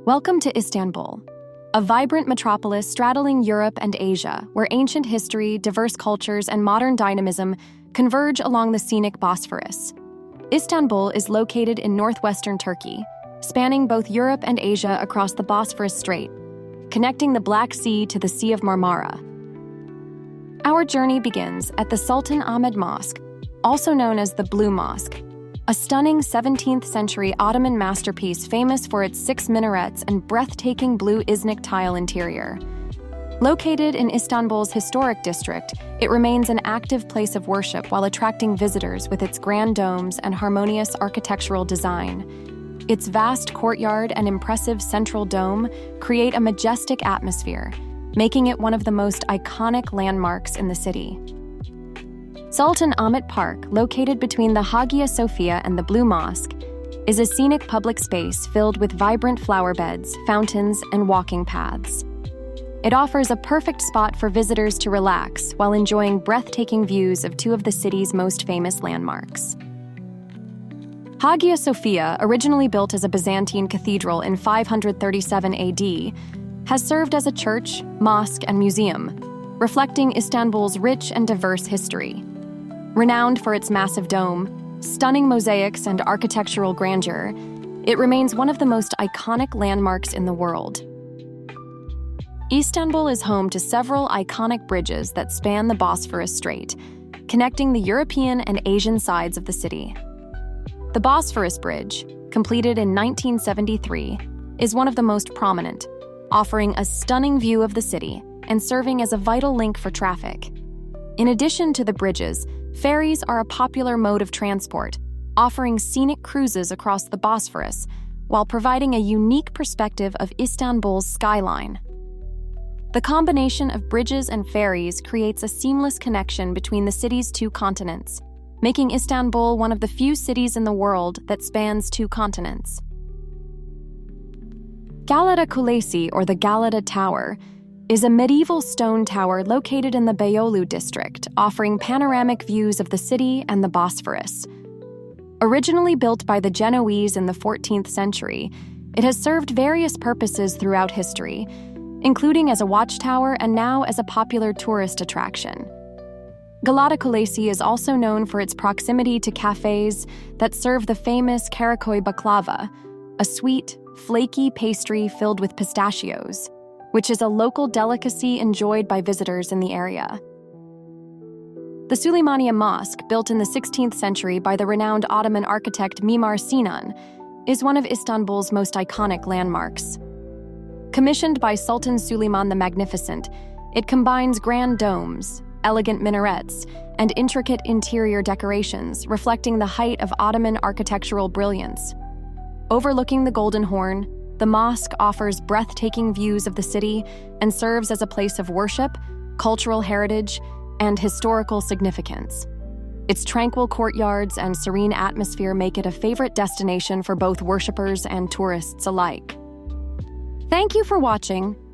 Welcome to Istanbul, a vibrant metropolis straddling Europe and Asia, where ancient history, diverse cultures, and modern dynamism converge along the scenic Bosphorus. Istanbul is located in northwestern Turkey, spanning both Europe and Asia across the Bosphorus Strait, connecting the Black Sea to the Sea of Marmara. Our journey begins at the Sultan Ahmed Mosque, also known as the Blue Mosque, a stunning 17th-century Ottoman masterpiece famous for its 6 minarets and breathtaking blue Iznik tile interior. Located in Istanbul's historic district, it remains an active place of worship while attracting visitors with its grand domes and harmonious architectural design. Its vast courtyard and impressive central dome create a majestic atmosphere, making it one of the most iconic landmarks in the city. Sultan Ahmet Park, located between the Hagia Sophia and the Blue Mosque, is a scenic public space filled with vibrant flower beds, fountains, and walking paths. It offers a perfect spot for visitors to relax while enjoying breathtaking views of two of the city's most famous landmarks. Hagia Sophia, originally built as a Byzantine cathedral in 537 AD, has served as a church, mosque, and museum, reflecting Istanbul's rich and diverse history. Renowned for its massive dome, stunning mosaics, and architectural grandeur, it remains one of the most iconic landmarks in the world. Istanbul is home to several iconic bridges that span the Bosphorus Strait, connecting the European and Asian sides of the city. The Bosphorus Bridge, completed in 1973, is one of the most prominent, offering a stunning view of the city and serving as a vital link for traffic. In addition to the bridges, ferries are a popular mode of transport, offering scenic cruises across the Bosphorus while providing a unique perspective of Istanbul's skyline. The combination of bridges and ferries creates a seamless connection between the city's two continents, making Istanbul one of the few cities in the world that spans two continents. Galata Kulesi, or the Galata Tower, is a medieval stone tower located in the Beyoğlu district, offering panoramic views of the city and the Bosphorus. Originally built by the Genoese in the 14th century, it has served various purposes throughout history, including as a watchtower and now as a popular tourist attraction. Galata Kulesi is also known for its proximity to cafes that serve the famous Karaköy baklava, a sweet, flaky pastry filled with pistachios, which is a local delicacy enjoyed by visitors in the area. The Süleymaniye Mosque, built in the 16th century by the renowned Ottoman architect Mimar Sinan, is one of Istanbul's most iconic landmarks. Commissioned by Sultan Süleyman the Magnificent, it combines grand domes, elegant minarets, and intricate interior decorations, reflecting the height of Ottoman architectural brilliance. Overlooking the Golden Horn, the mosque offers breathtaking views of the city and serves as a place of worship, cultural heritage, and historical significance. Its tranquil courtyards and serene atmosphere make it a favorite destination for both worshippers and tourists alike. Thank you for watching.